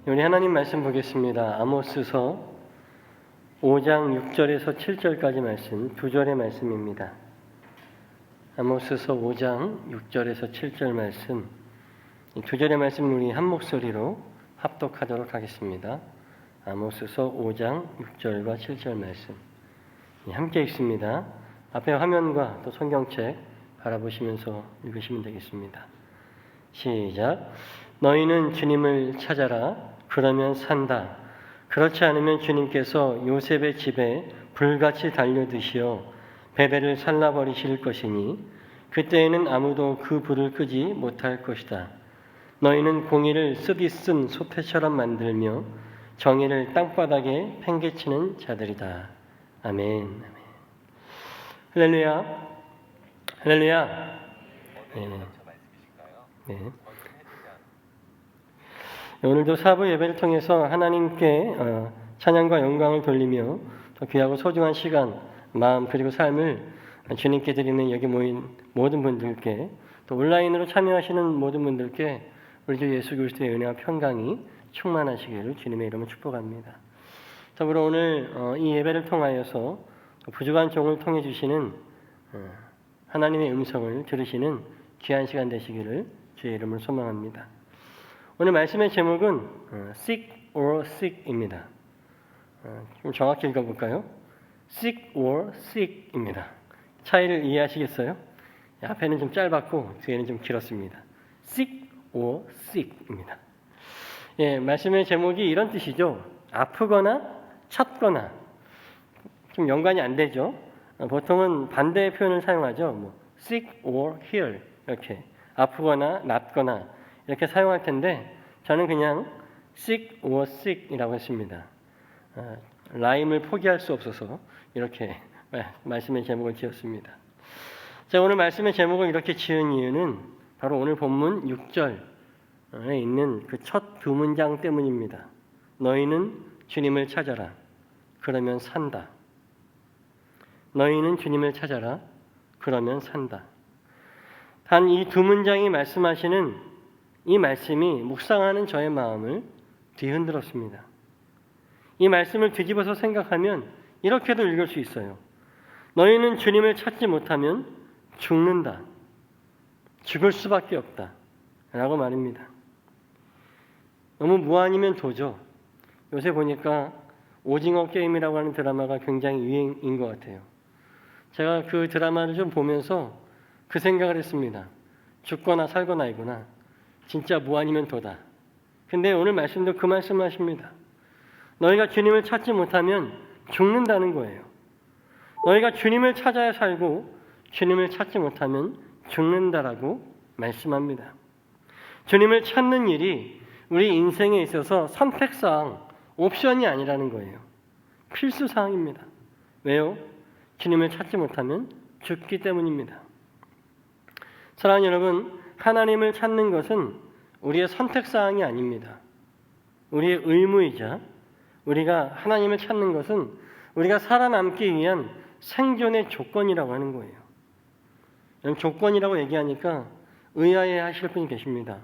우리 하나님 말씀 보겠습니다. 아모스서 5장 6절에서 7절까지 말씀, 두 절의 말씀입니다. 아모스서 5장 6절에서 7절 말씀, 두 절의 말씀 우리 한 목소리로 합독하도록 하겠습니다. 아모스서 5장 6절과 7절 말씀 함께 읽습니다. 앞에 화면과 또 성경책 바라보시면서 읽으시면 되겠습니다. 시작. 너희는 주님을 찾아라. 그러면 산다. 그렇지 않으면 주님께서 요셉의 집에 불같이 달려드시어 베델을 살라버리실 것이니 그때에는 아무도 그 불을 끄지 못할 것이다. 너희는 공의를 쓱이 쓴 소태처럼 만들며 정의를 땅바닥에 팽개치는 자들이다. 아멘. 할렐루야. 할렐루야. 네. 오늘도 사부 예배를 통해서 하나님께 찬양과 영광을 돌리며 더 귀하고 소중한 시간, 마음 그리고 삶을 주님께 드리는 여기 모인 모든 분들께 또 온라인으로 참여하시는 모든 분들께 우리 주 예수 그리스도의 은혜와 평강이 충만하시기를 주님의 이름으로 축복합니다. 더불어 오늘 이 예배를 통하여서 부족한 종을 통해 주시는 하나님의 음성을 들으시는 귀한 시간 되시기를 주의 이름으로 소망합니다. 오늘 말씀의 제목은 sick or sick입니다. 좀 정확히 읽어볼까요? sick or sick입니다. 차이를 이해하시겠어요? 앞에는 좀 짧았고 뒤에는 좀 길었습니다. sick or sick입니다. 예, 말씀의 제목이 이런 뜻이죠. 아프거나 찼거나 좀 연관이 안 되죠. 보통은 반대의 표현을 사용하죠. sick or heal 이렇게 아프거나 낫거나 이렇게 사용할 텐데 저는 그냥 sick or sick이라고 했습니다. 라임을 포기할 수 없어서 이렇게 말씀의 제목을 지었습니다. 자, 오늘 말씀의 제목을 이렇게 지은 이유는 바로 오늘 본문 6절에 있는 그 첫 두 문장 때문입니다. 너희는 주님을 찾아라. 그러면 산다. 너희는 주님을 찾아라. 그러면 산다. 단 이 두 문장이 말씀하시는 이 말씀이 묵상하는 저의 마음을 뒤흔들었습니다. 이 말씀을 뒤집어서 생각하면 이렇게도 읽을 수 있어요. 너희는 주님을 찾지 못하면 죽는다. 죽을 수밖에 없다. 라고 말입니다. 너무 무한이면 도죠. 요새 보니까 오징어 게임이라고 하는 드라마가 굉장히 유행인 것 같아요. 제가 그 드라마를 좀 보면서 그 생각을 했습니다. 죽거나 살거나이구나. 진짜 무한이면 도다. 근데 오늘 말씀도 그 말씀을 하십니다. 너희가 주님을 찾지 못하면 죽는다는 거예요. 너희가 주님을 찾아야 살고 주님을 찾지 못하면 죽는다라고 말씀합니다. 주님을 찾는 일이 우리 인생에 있어서 선택사항, 옵션이 아니라는 거예요. 필수사항입니다. 왜요? 주님을 찾지 못하면 죽기 때문입니다. 사랑하는 여러분, 하나님을 찾는 것은 우리의 선택사항이 아닙니다. 우리의 의무이자 우리가 하나님을 찾는 것은 우리가 살아남기 위한 생존의 조건이라고 하는 거예요. 조건이라고 얘기하니까 의아해 하실 분이 계십니다.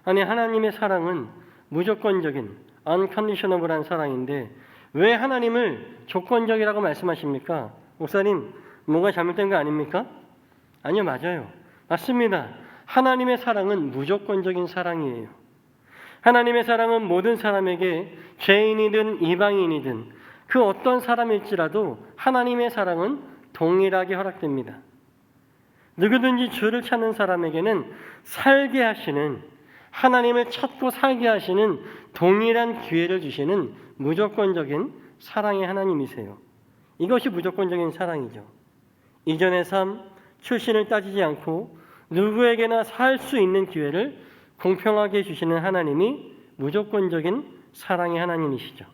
아니, 하나님의 사랑은 무조건적인 unconditional한 사랑인데 왜 하나님을 조건적이라고 말씀하십니까? 목사님, 뭔가 잘못된 거 아닙니까? 아니요, 맞아요. 맞습니다. 하나님의 사랑은 무조건적인 사랑이에요. 하나님의 사랑은 모든 사람에게 죄인이든 이방인이든 그 어떤 사람일지라도 하나님의 사랑은 동일하게 허락됩니다. 누구든지 주를 찾는 사람에게는 살게 하시는, 하나님을 찾고 살게 하시는 동일한 기회를 주시는 무조건적인 사랑의 하나님이세요. 이것이 무조건적인 사랑이죠. 이전의 삶, 출신을 따지지 않고 누구에게나 살 수 있는 기회를 공평하게 주시는 하나님이 무조건적인 사랑의 하나님이시죠.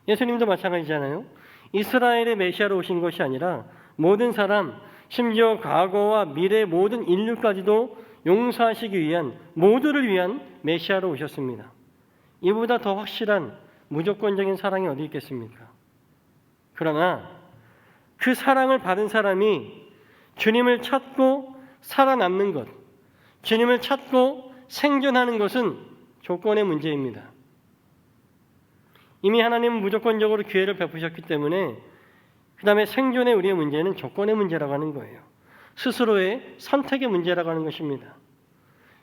예수님도 마찬가지잖아요. 이스라엘의 메시아로 오신 것이 아니라 모든 사람, 심지어 과거와 미래의 모든 인류까지도 용서하시기 위한, 모두를 위한 메시아로 오셨습니다. 이보다 더 확실한 무조건적인 사랑이 어디 있겠습니까? 그러나 그 사랑을 받은 사람이 주님을 찾고 살아남는 것, 주님을 찾고 생존하는 것은 조건의 문제입니다. 이미 하나님은 무조건적으로 기회를 베푸셨기 때문에 그 다음에 생존의 우리의 문제는 조건의 문제라고 하는 거예요. 스스로의 선택의 문제라고 하는 것입니다.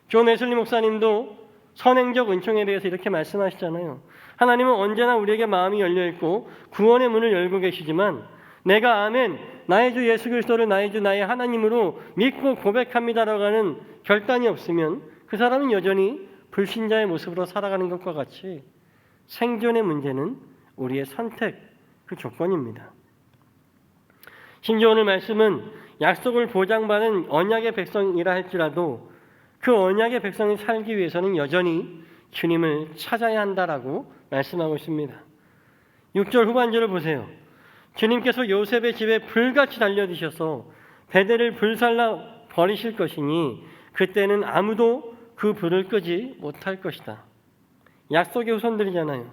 존 웨슬리 목사님도 선행적 은총에 대해서 이렇게 말씀하시잖아요. 하나님은 언제나 우리에게 마음이 열려있고 구원의 문을 열고 계시지만 내가 아멘, 나의 주 예수 그리스도를 나의 주 나의 하나님으로 믿고 고백합니다라고 하는 결단이 없으면 그 사람은 여전히 불신자의 모습으로 살아가는 것과 같이 생존의 문제는 우리의 선택, 그 조건입니다. 심지어 오늘 말씀은 약속을 보장받은 언약의 백성이라 할지라도 그 언약의 백성이 살기 위해서는 여전히 주님을 찾아야 한다라고 말씀하고 있습니다. 6절 후반절을 보세요. 주님께서 요셉의 집에 불같이 달려드셔서 베델을 불살라 버리실 것이니 그때는 아무도 그 불을 끄지 못할 것이다. 약속의 후손들이잖아요.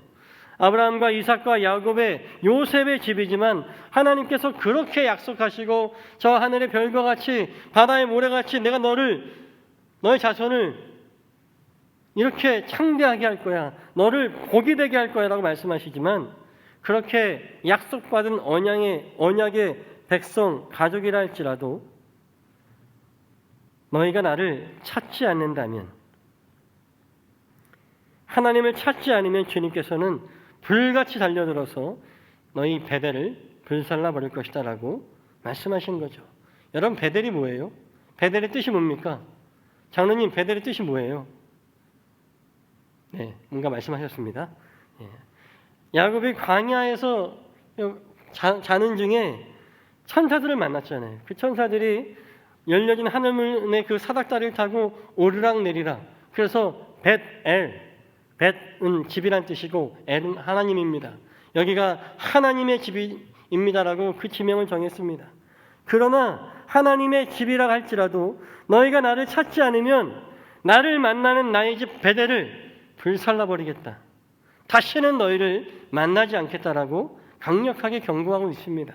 아브라함과 이삭과 야곱의 요셉의 집이지만 하나님께서 그렇게 약속하시고 저 하늘의 별과 같이 바다의 모래같이 내가 너의 자손을 이렇게 창대하게 할 거야. 너를 복이 되게 할 거야 라고 말씀하시지만 그렇게 약속받은 언약의 백성, 가족이라 할지라도 너희가 나를 찾지 않는다면, 하나님을 찾지 않으면 주님께서는 불같이 달려들어서 너희 베델을 불살라 버릴 것이다 라고 말씀하신 거죠. 여러분, 베델이 뭐예요? 베델의 뜻이 뭡니까? 장로님, 베델의 뜻이 뭐예요? 네, 뭔가 말씀하셨습니다. 야곱이 광야에서 자는 중에 천사들을 만났잖아요. 그 천사들이 열려진 하늘문의 그 사닥다리를 타고 오르락 내리락. 그래서 벳은 집이란 뜻이고 엘은 하나님입니다. 여기가 하나님의 집입니다라고 그 지명을 정했습니다. 그러나 하나님의 집이라 할지라도 너희가 나를 찾지 않으면 나를 만나는 나의 집 베델을 불살라 버리겠다. 다시는 너희를 만나지 않겠다라고 강력하게 경고하고 있습니다.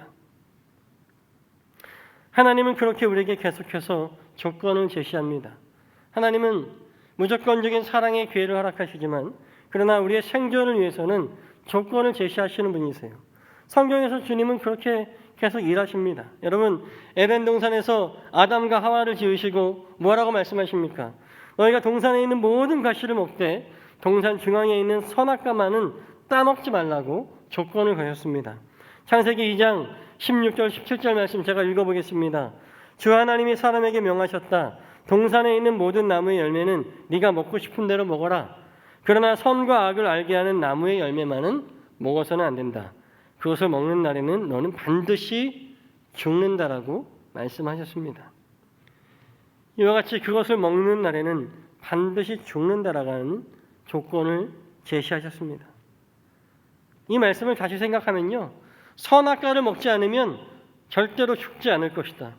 하나님은 그렇게 우리에게 계속해서 조건을 제시합니다. 하나님은 무조건적인 사랑의 기회를 허락하시지만 그러나 우리의 생존을 위해서는 조건을 제시하시는 분이세요. 성경에서 주님은 그렇게 계속 일하십니다. 여러분, 에덴 동산에서 아담과 하와를 지으시고 뭐라고 말씀하십니까? 너희가 동산에 있는 모든 과실을 먹되 동산 중앙에 있는 선악과만은 따먹지 말라고 조건을 거셨습니다. 창세기 2장 16절 17절 말씀 제가 읽어보겠습니다. 주 하나님이 사람에게 명하셨다. 동산에 있는 모든 나무의 열매는 네가 먹고 싶은 대로 먹어라. 그러나 선과 악을 알게 하는 나무의 열매만은 먹어서는 안 된다. 그것을 먹는 날에는 너는 반드시 죽는다라고 말씀하셨습니다. 이와 같이 그것을 먹는 날에는 반드시 죽는다라는 조건을 제시하셨습니다. 이 말씀을 다시 생각하면요, 선악과를 먹지 않으면 절대로 죽지 않을 것이다.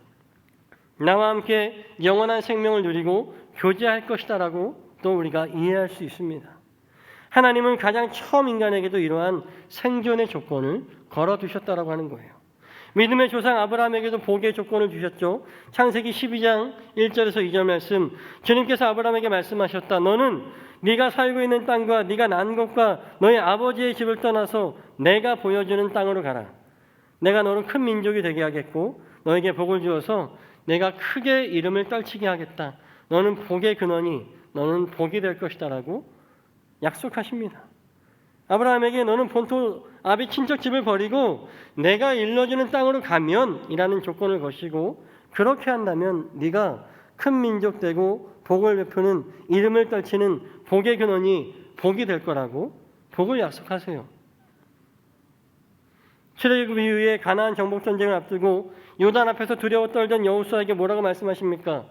나와 함께 영원한 생명을 누리고 교제할 것이다라고 또 우리가 이해할 수 있습니다. 하나님은 가장 처음 인간에게도 이러한 생존의 조건을 걸어두셨다라고 하는 거예요. 믿음의 조상 아브라함에게도 복의 조건을 주셨죠. 창세기 12장 1절에서 2절 말씀, 주님께서 아브라함에게 말씀하셨다. 너는 네가 살고 있는 땅과 네가 난 곳과 너의 아버지의 집을 떠나서 내가 보여주는 땅으로 가라. 내가 너를 큰 민족이 되게 하겠고 너에게 복을 주어서 내가 크게 이름을 떨치게 하겠다. 너는 복의 근원이 너는 복이 될 것이다 라고 약속하십니다. 아브라함에게 너는 본토 아비 친척 집을 버리고 내가 일러주는 땅으로 가면 이라는 조건을 거시고 그렇게 한다면 네가 큰 민족 되고 복을 베푸는 이름을 떨치는 복의 근원이 복이 될 거라고 복을 약속하세요. 출애굽 이후에 가나안 정복 전쟁을 앞두고 요단 앞에서 두려워 떨던 여호수아에게 뭐라고 말씀하십니까?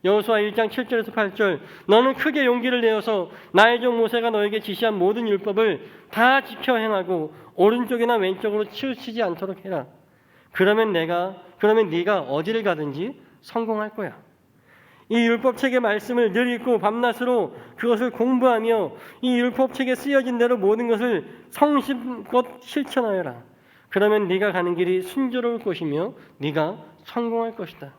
여호수아 1장 7절에서 8절, 너는 크게 용기를 내어서 나의 종 모세가 너에게 지시한 모든 율법을 다 지켜 행하고 오른쪽이나 왼쪽으로 치우치지 않도록 해라. 그러면 네가 어디를 가든지 성공할 거야. 이 율법책의 말씀을 늘 읽고 밤낮으로 그것을 공부하며 이 율법책에 쓰여진 대로 모든 것을 성심껏 실천하여라. 그러면 네가 가는 길이 순조로울 것이며 네가 성공할 것이다.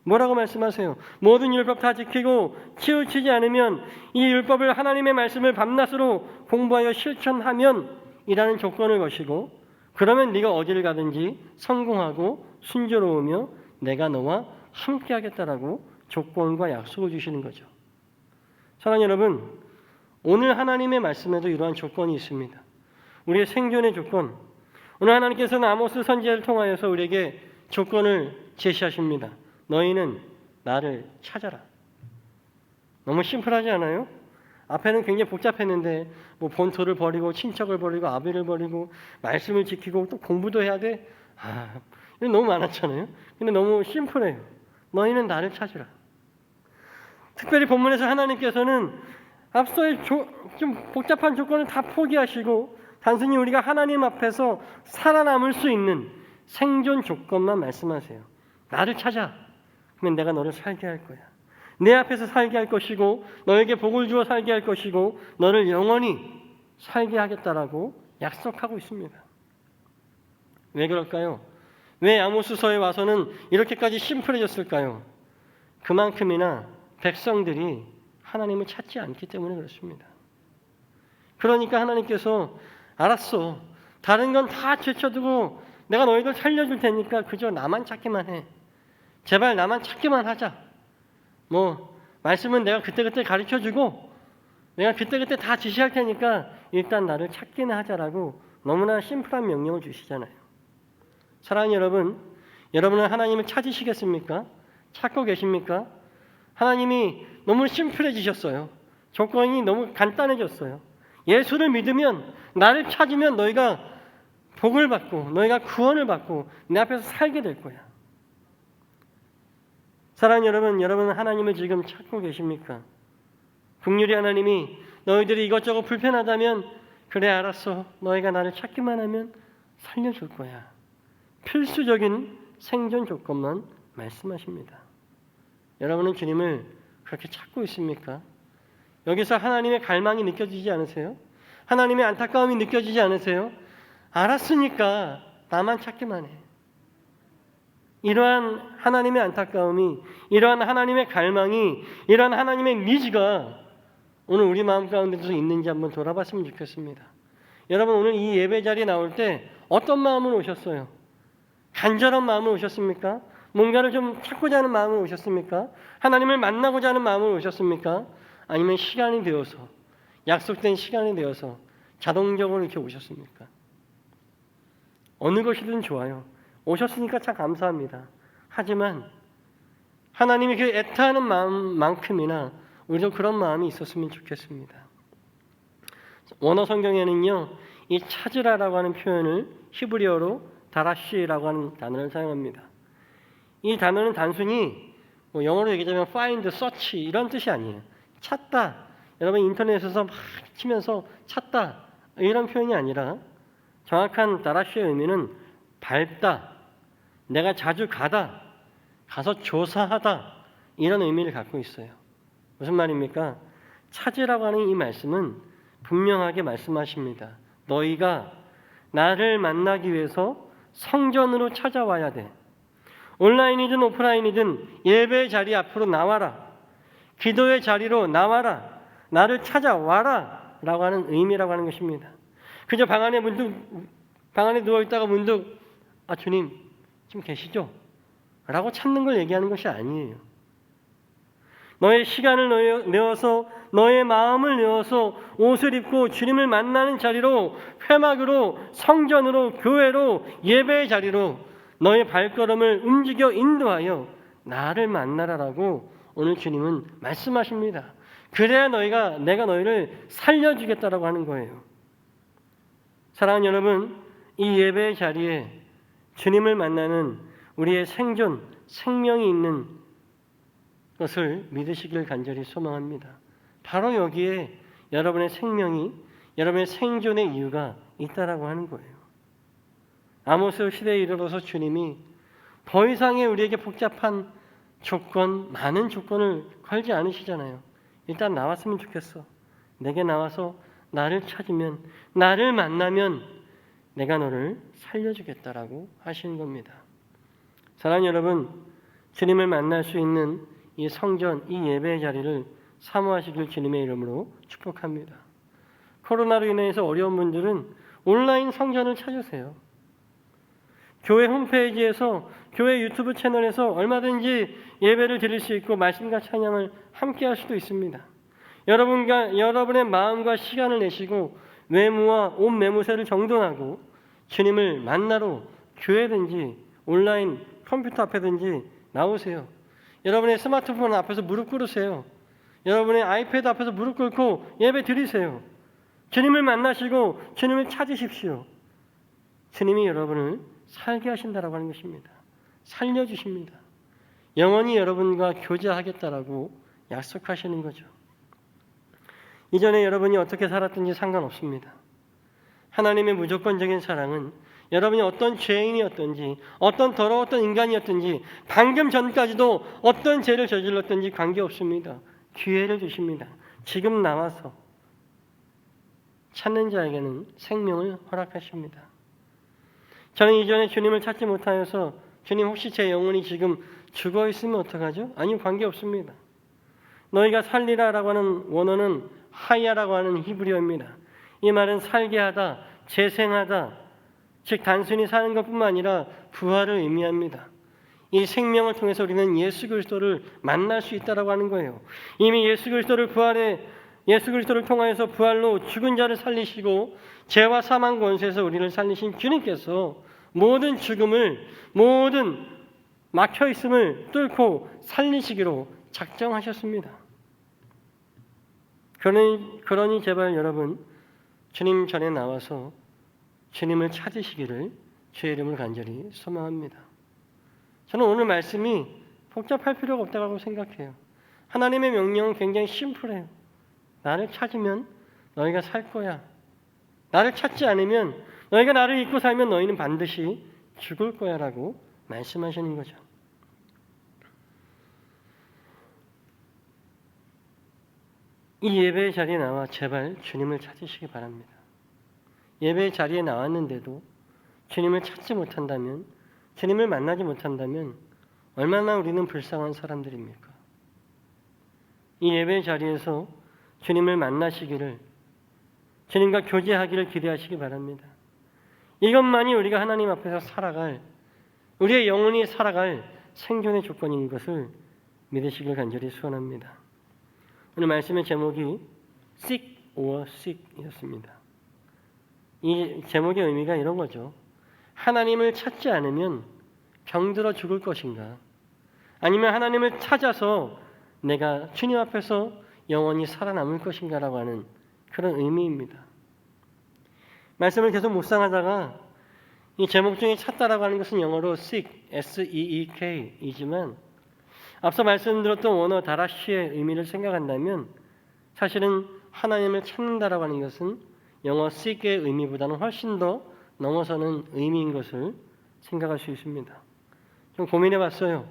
뭐라고 말씀하세요? 모든 율법 다 지키고 치우치지 않으면 이 율법을 하나님의 말씀을 밤낮으로 공부하여 실천하면 이라는 조건을 거시고 그러면 네가 어디를 가든지 성공하고 순조로우며 내가 너와 함께 하겠다라고 조건과 약속을 주시는 거죠. 사랑하는 여러분, 오늘 하나님의 말씀에도 이러한 조건이 있습니다. 우리의 생존의 조건. 오늘 하나님께서는 아모스 선지자를 통하여서 우리에게 조건을 제시하십니다. 너희는 나를 찾아라. 너무 심플하지 않아요? 앞에는 굉장히 복잡했는데 뭐 본토를 버리고 친척을 버리고 아비를 버리고 말씀을 지키고 또 공부도 해야 돼. 이거 너무 많았잖아요. 근데 너무 심플해요. 너희는 나를 찾으라. 특별히 본문에서 하나님께서는 앞서의 좀 복잡한 조건을 다 포기하시고 단순히 우리가 하나님 앞에서 살아남을 수 있는 생존 조건만 말씀하세요. 나를 찾아. 그러면 내가 너를 살게 할 거야. 내 앞에서 살게 할 것이고 너에게 복을 주어 살게 할 것이고 너를 영원히 살게 하겠다라고 약속하고 있습니다. 왜 그럴까요? 왜 아모스서에 와서는 이렇게까지 심플해졌을까요? 그만큼이나 백성들이 하나님을 찾지 않기 때문에 그렇습니다. 그러니까 하나님께서 알았어. 다른 건 다 제쳐두고 내가 너희들 살려줄 테니까 그저 나만 찾기만 해. 제발 나만 찾기만 하자. 말씀은 내가 그때그때 가르쳐주고 내가 그때그때 다 지시할 테니까 일단 나를 찾기는 하자라고 너무나 심플한 명령을 주시잖아요. 사랑하는 여러분, 여러분은 하나님을 찾으시겠습니까? 찾고 계십니까? 하나님이 너무 심플해지셨어요. 조건이 너무 간단해졌어요. 예수를 믿으면 나를 찾으면 너희가 복을 받고 너희가 구원을 받고 내 앞에서 살게 될 거야. 사랑하는 여러분, 여러분은 하나님을 지금 찾고 계십니까? 긍휼히 하나님이 너희들이 이것저것 불편하다면 그래 알았어. 너희가 나를 찾기만 하면 살려줄 거야. 필수적인 생존 조건만 말씀하십니다. 여러분은 주님을 그렇게 찾고 있습니까? 여기서 하나님의 갈망이 느껴지지 않으세요? 하나님의 안타까움이 느껴지지 않으세요? 알았으니까 나만 찾기만 해. 이러한 하나님의 안타까움이, 이러한 하나님의 갈망이, 이러한 하나님의 니즈가 오늘 우리 마음 가운데서 있는지 한번 돌아봤으면 좋겠습니다. 여러분 오늘 이 예배 자리에 나올 때 어떤 마음으로 오셨어요? 간절한 마음으로 오셨습니까? 뭔가를 좀 찾고자 하는 마음으로 오셨습니까? 하나님을 만나고자 하는 마음으로 오셨습니까? 아니면 시간이 되어서, 약속된 시간이 되어서 자동적으로 이렇게 오셨습니까? 어느 것이든 좋아요. 오셨으니까 참 감사합니다. 하지만 하나님이 그 애타하는 마음만큼이나 우리도 그런 마음이 있었으면 좋겠습니다. 원어 성경에는요, 이 찾으라라고 하는 표현을 히브리어로 다라시라고 하는 단어를 사용합니다. 이 단어는 단순히 영어로 얘기하자면 find, search 이런 뜻이 아니에요. 찾다. 여러분 인터넷에서 막 치면서 찾다 이런 표현이 아니라 정확한 다라시의 의미는 밟다, 내가 자주 가서 조사하다 이런 의미를 갖고 있어요. 무슨 말입니까? 찾으라고 하는 이 말씀은 분명하게 말씀하십니다. 너희가 나를 만나기 위해서 성전으로 찾아와야 돼. 온라인이든 오프라인이든 예배 자리 앞으로 나와라. 기도의 자리로 나와라. 나를 찾아와라 라고 하는 의미라고 하는 것입니다. 그저 방 안에 누워있다가 문득 주님 지금 계시죠? 라고 찾는 걸 얘기하는 것이 아니에요. 너의 시간을 내어서 너의 마음을 내어서 옷을 입고 주님을 만나는 자리로, 회막으로, 성전으로, 교회로, 예배의 자리로 너의 발걸음을 움직여 인도하여 나를 만나라라고 오늘 주님은 말씀하십니다. 그래야 내가 너희를 살려주겠다라고 하는 거예요. 사랑하는 여러분, 이 예배의 자리에 주님을 만나는 우리의 생존, 생명이 있는 것을 믿으시길 간절히 소망합니다. 바로 여기에 여러분의 생명이, 여러분의 생존의 이유가 있다라고 하는 거예요. 아모스 시대에 이르러서 주님이 더 이상의 우리에게 복잡한 조건, 많은 조건을 걸지 않으시잖아요. 일단 나왔으면 좋겠어. 내게 나와서 나를 찾으면, 나를 만나면 내가 너를 살려주겠다라고 하시는 겁니다. 사랑하는 여러분, 주님을 만날 수 있는 이 성전, 이 예배의 자리를 사모하시길 주님의 이름으로 축복합니다. 코로나로 인해서 어려운 분들은 온라인 성전을 찾으세요. 교회 홈페이지에서, 교회 유튜브 채널에서 얼마든지 예배를 드릴 수 있고 말씀과 찬양을 함께 할 수도 있습니다. 여러분의 마음과 시간을 내시고 외모와 옷 매무새를 정돈하고 주님을 만나러 교회든지 온라인 컴퓨터 앞에든지 나오세요. 여러분의 스마트폰 앞에서 무릎 꿇으세요. 여러분의 아이패드 앞에서 무릎 꿇고 예배 드리세요. 주님을 만나시고 주님을 찾으십시오. 주님이 여러분을 살게 하신다라고 하는 것입니다. 살려주십니다. 영원히 여러분과 교제하겠다라고 약속하시는 거죠. 이전에 여러분이 어떻게 살았든지 상관없습니다. 하나님의 무조건적인 사랑은 여러분이 어떤 죄인이었든지 어떤 더러웠던 인간이었든지 방금 전까지도 어떤 죄를 저질렀든지 관계없습니다. 기회를 주십니다. 지금 나와서 찾는 자에게는 생명을 허락하십니다. 저는 이전에 주님을 찾지 못하여서 주님 혹시 제 영혼이 지금 죽어 있으면 어떡하죠? 아니요, 관계없습니다. 너희가 살리라라고 하는 원어는 하야라고 하는 히브리어입니다. 이 말은 살게 하다, 재생하다, 즉 단순히 사는 것뿐만 아니라 부활을 의미합니다. 이 생명을 통해서 우리는 예수 그리스도를 만날 수 있다라고 하는 거예요. 이미 예수 그리스도를 통하여서 부활로 죽은 자를 살리시고 죄와 사망 권세에서 우리를 살리신 주님께서 모든 죽음을, 모든 막혀 있음을 뚫고 살리시기로 작정하셨습니다. 그러니 제발 여러분 주님 전에 나와서 주님을 찾으시기를 주의 이름으로 간절히 소망합니다. 저는 오늘 말씀이 복잡할 필요가 없다고 생각해요. 하나님의 명령은 굉장히 심플해요. 나를 찾으면 너희가 살 거야. 나를 찾지 않으면, 너희가 나를 잊고 살면 너희는 반드시 죽을 거야 라고 말씀하시는 거죠. 이 예배의 자리에 나와 제발 주님을 찾으시기 바랍니다. 예배의 자리에 나왔는데도 주님을 찾지 못한다면, 주님을 만나지 못한다면 얼마나 우리는 불쌍한 사람들입니까? 이 예배의 자리에서 주님을 만나시기를, 주님과 교제하기를 기대하시기 바랍니다. 이것만이 우리가 하나님 앞에서 살아갈, 우리의 영혼이 살아갈 생존의 조건인 것을 믿으시길 간절히 소원합니다. 오늘 말씀의 제목이 Seek or Seek이었습니다. 이 제목의 의미가 이런 거죠. 하나님을 찾지 않으면 병들어 죽을 것인가? 아니면 하나님을 찾아서 내가 주님 앞에서 영원히 살아남을 것인가라고 하는 그런 의미입니다. 말씀을 계속 묵상하다가 이 제목 중에 찾다라고 하는 것은 영어로 seek, S-E-E-K이지만 앞서 말씀드렸던 원어 다라시의 의미를 생각한다면 사실은 하나님을 찾는다라고 하는 것은 영어 seek의 의미보다는 훨씬 더 넘어서는 의미인 것을 생각할 수 있습니다. 좀 고민해 봤어요.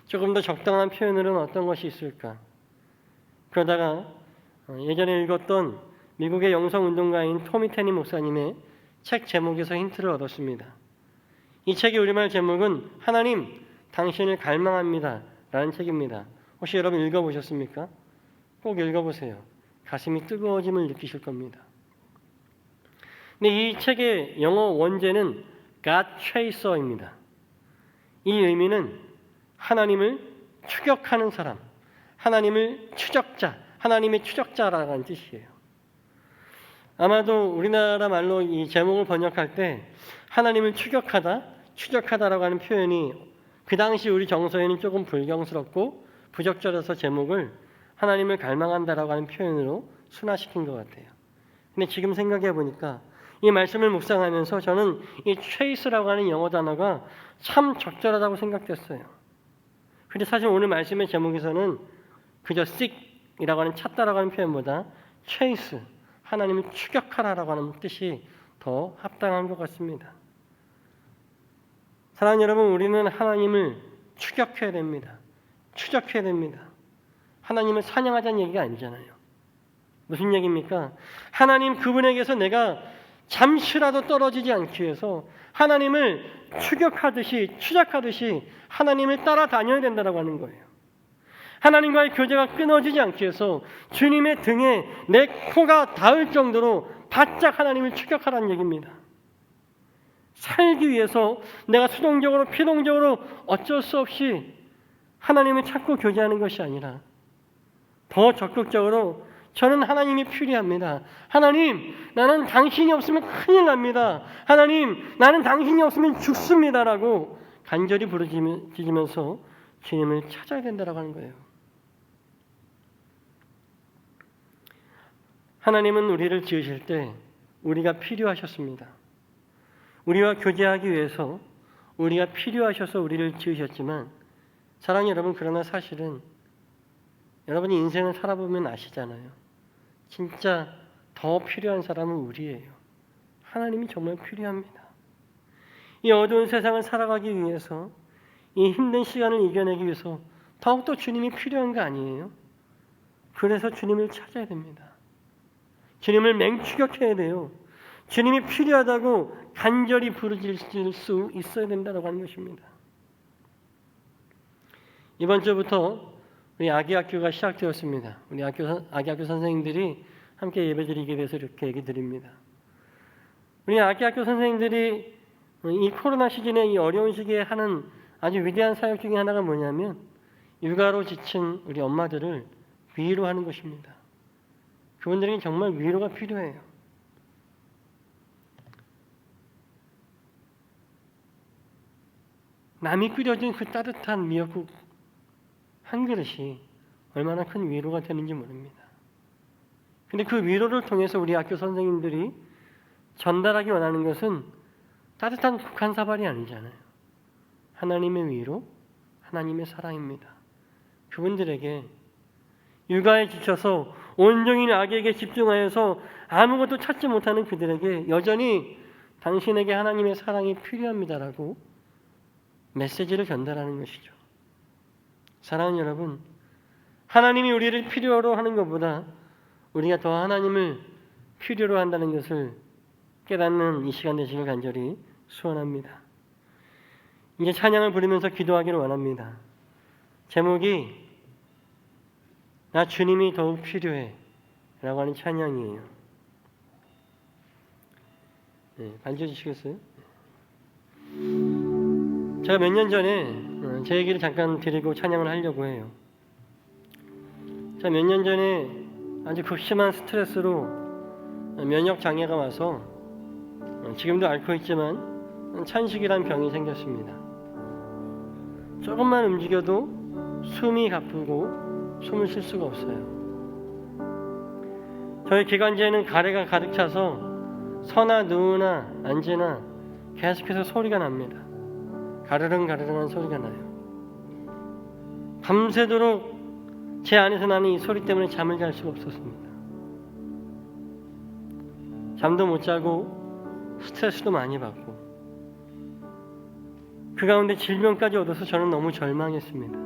조금 더 적당한 표현으로는 어떤 것이 있을까? 그러다가 예전에 읽었던 미국의 영성운동가인 토미 테니 목사님의 책 제목에서 힌트를 얻었습니다. 이 책의 우리말 제목은 하나님, 당신을 갈망합니다 라는 책입니다. 혹시 여러분 읽어보셨습니까? 꼭 읽어보세요. 가슴이 뜨거워짐을 느끼실 겁니다. 근데 이 책의 영어 원제는 God Chaser입니다. 이 의미는 하나님을 추격하는 사람, 하나님을 추적자, 하나님의 추적자라는 뜻이에요. 아마도 우리나라 말로 이 제목을 번역할 때 하나님을 추적하다라고 하는 표현이 그 당시 우리 정서에는 조금 불경스럽고 부적절해서 제목을 하나님을 갈망한다라고 하는 표현으로 순화시킨 것 같아요. 근데 지금 생각해 보니까 이 말씀을 묵상하면서 저는 이 chase라고 하는 영어 단어가 참 적절하다고 생각됐어요. 근데 사실 오늘 말씀의 제목에서는 그저 seek이라고 하는 찾다라고 하는 표현보다 chase, 하나님을 추격하라라고 하는 뜻이 더 합당한 것 같습니다. 사랑하는 여러분, 우리는 하나님을 추격해야 됩니다. 추적해야 됩니다. 하나님을 사냥하자는 얘기가 아니잖아요. 무슨 얘기입니까? 하나님 그분에게서 내가 잠시라도 떨어지지 않기 위해서 하나님을 추격하듯이, 추적하듯이 하나님을 따라다녀야 된다고 하는 거예요. 하나님과의 교제가 끊어지지 않기 위해서 주님의 등에 내 코가 닿을 정도로 바짝 하나님을 추격하라는 얘기입니다. 살기 위해서 내가 수동적으로 필동적으로 어쩔 수 없이 하나님을 찾고 교제하는 것이 아니라 더 적극적으로 저는 하나님이 필요합니다. 하나님, 나는 당신이 없으면 큰일 납니다. 하나님, 나는 당신이 없으면 죽습니다라고 간절히 부르짖으면서 주님을 찾아야 된다고 하는 거예요. 하나님은 우리를 지으실 때 우리가 필요하셨습니다. 우리와 교제하기 위해서 우리가 필요하셔서 우리를 지으셨지만 사랑하는 여러분, 그러나 사실은 여러분이 인생을 살아보면 아시잖아요. 진짜 더 필요한 사람은 우리예요. 하나님이 정말 필요합니다. 이 어두운 세상을 살아가기 위해서, 이 힘든 시간을 이겨내기 위해서 더욱더 주님이 필요한 거 아니에요? 그래서 주님을 찾아야 됩니다. 주님을 맹추격해야 돼요. 주님이 필요하다고 간절히 부르짖을 수 있어야 된다고 하는 것입니다. 이번 주부터 우리 아기학교가 시작되었습니다. 우리 아기학교 선생님들이 함께 예배드리게 돼서 이렇게 얘기 드립니다. 우리 아기학교 선생님들이 이 코로나 시즌에 이 어려운 시기에 하는 아주 위대한 사역 중에 하나가 뭐냐면 육아로 지친 우리 엄마들을 위로하는 것입니다. 그분들에게 정말 위로가 필요해요. 남이 끓여준 그 따뜻한 미역국 한 그릇이 얼마나 큰 위로가 되는지 모릅니다. 근데 그 위로를 통해서 우리 학교 선생님들이 전달하기 원하는 것은 따뜻한 국한사발이 아니잖아요. 하나님의 위로, 하나님의 사랑입니다. 그분들에게 육아에 지쳐서 온종일 아기에게 집중하여서 아무것도 찾지 못하는 그들에게 여전히 당신에게 하나님의 사랑이 필요합니다라고 메시지를 전달하는 것이죠. 사랑하는 여러분, 하나님이 우리를 필요로 하는 것보다 우리가 더 하나님을 필요로 한다는 것을 깨닫는 이 시간 되시길 간절히 소원합니다. 이제 찬양을 부르면서 기도하기를 원합니다. 제목이 나 주님이 더욱 필요해 라고 하는 찬양이에요. 네, 반주해주시겠어요? 제가 몇 년 전에 제 얘기를 잠깐 드리고 찬양을 하려고 해요. 제가 몇 년 전에 아주 극심한 스트레스로 면역 장애가 와서 지금도 앓고 있지만 찬식이란 병이 생겼습니다. 조금만 움직여도 숨이 가쁘고 숨을 쉴 수가 없어요. 저희 기관지에는 가래가 가득 차서 서나 누우나 앉으나 계속해서 소리가 납니다. 가르릉가르릉한 소리가 나요. 밤새도록 제 안에서 나는 이 소리 때문에 잠을 잘 수가 없었습니다. 잠도 못 자고 스트레스도 많이 받고 그 가운데 질병까지 얻어서 저는 너무 절망했습니다.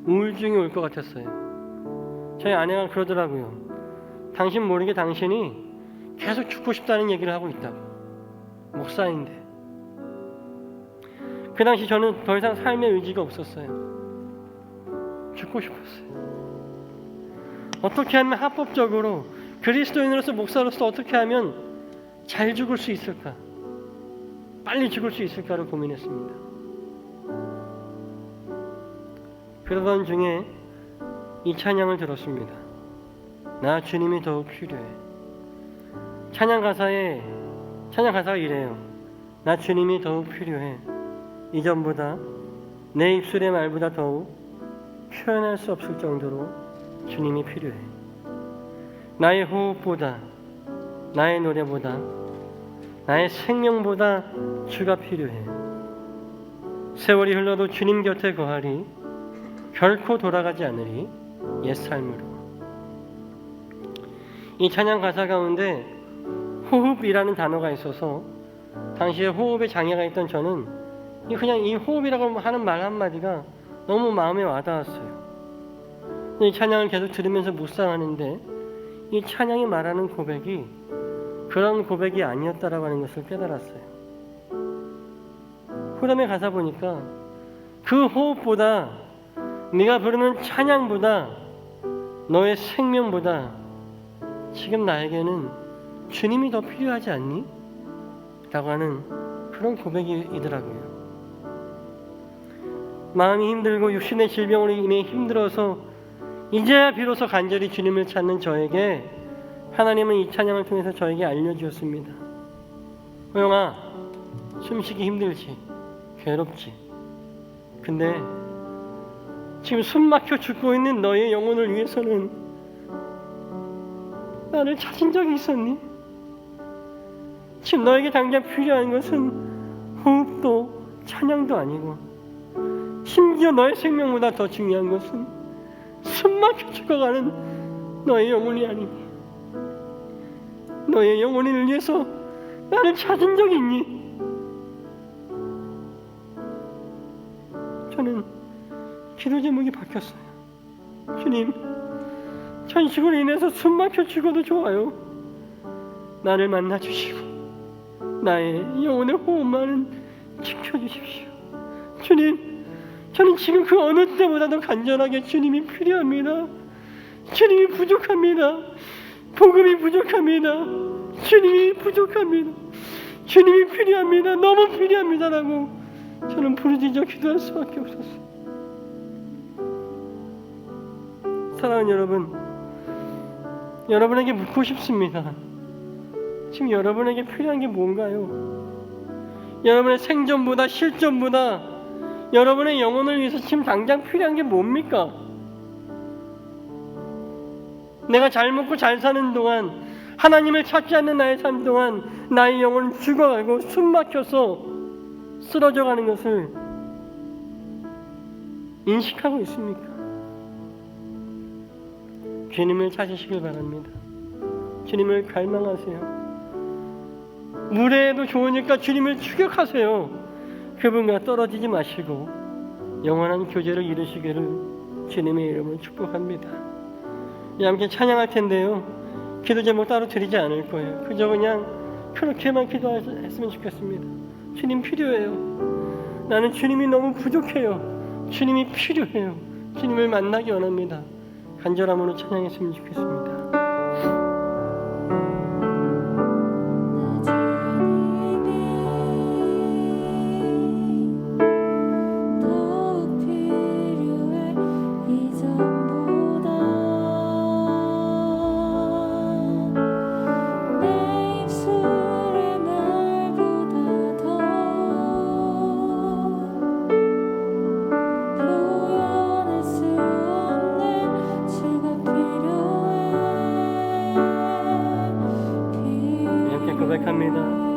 우울증이 올 것 같았어요. 저희 아내가 그러더라고요. 당신 모르게 당신이 계속 죽고 싶다는 얘기를 하고 있다고. 목사인데. 그 당시 저는 더 이상 삶의 의지가 없었어요. 죽고 싶었어요. 어떻게 하면 합법적으로 그리스도인으로서 목사로서 어떻게 하면 잘 죽을 수 있을까? 빨리 죽을 수 있을까를 고민했습니다. 그러던 중에 이 찬양을 들었습니다. 나 주님이 더욱 필요해. 찬양 가사가 이래요. 나 주님이 더욱 필요해. 이전보다 내 입술의 말보다 더욱 표현할 수 없을 정도로 주님이 필요해. 나의 호흡보다, 나의 노래보다, 나의 생명보다 주가 필요해. 세월이 흘러도 주님 곁에 거하리. 결코 돌아가지 않으리. 옛 삶으로. 이 찬양 가사 가운데 호흡이라는 단어가 있어서 당시에 호흡에 장애가 있던 저는 그냥 이 호흡이라고 하는 말 한마디가 너무 마음에 와닿았어요. 이 찬양을 계속 들으면서 묵상하는데 이 찬양이 말하는 고백이 그런 고백이 아니었다라고 하는 것을 깨달았어요. 후렴의 가사 보니까 그 호흡보다 네가 부르는 찬양보다 너의 생명보다 지금 나에게는 주님이 더 필요하지 않니? 라고 하는 그런 고백이더라고요. 마음이 힘들고 육신의 질병으로 인해 힘들어서 이제야 비로소 간절히 주님을 찾는 저에게 하나님은 이 찬양을 통해서 저에게 알려주었습니다. 호영아, 숨쉬기 힘들지, 괴롭지. 근데 지금 숨막혀 죽고 있는 너의 영혼을 위해서는 나를 찾은 적이 있었니? 지금 너에게 당장 필요한 것은 호흡도 찬양도 아니고, 심지어 너의 생명보다 더 중요한 것은 숨막혀 죽어가는 너의 영혼이 아니니, 너의 영혼을 위해서 나를 찾은 적이 있니? 저는 기도 제목이 바뀌었어요. 주님, 천식으로 인해서 숨막혀 죽어도 좋아요. 나를 만나주시고 나의 영혼의 호흡만은 지켜주십시오. 주님, 저는 지금 그 어느 때보다도 간절하게 주님이 필요합니다. 주님이 부족합니다. 복음이 부족합니다. 주님이 부족합니다. 주님이 필요합니다. 너무 필요합니다라고 저는 부르짖어 기도할 수밖에 없었어요. 사랑하는 여러분, 여러분에게 묻고 싶습니다. 지금 여러분에게 필요한 게 뭔가요? 여러분의 생존보다 실존보다 여러분의 영혼을 위해서 지금 당장 필요한 게 뭡니까? 내가 잘 먹고 잘 사는 동안, 하나님을 찾지 않는 나의 삶 동안 나의 영혼은 죽어가고 숨막혀서 쓰러져가는 것을 인식하고 있습니까? 주님을 찾으시길 바랍니다. 주님을 갈망하세요. 무례해도 좋으니까 주님을 추격하세요. 그분과 떨어지지 마시고 영원한 교제를 이루시기를 주님의 이름으로 축복합니다. 함께 찬양할 텐데요, 기도 제목 따로 드리지 않을 거예요. 그저 그냥 그렇게만 기도했으면 좋겠습니다. 주님 필요해요. 나는 주님이 너무 부족해요. 주님이 필요해요. 주님을 만나기 원합니다. 간절함으로 찬양했으면 좋겠습니다. 고백합니다.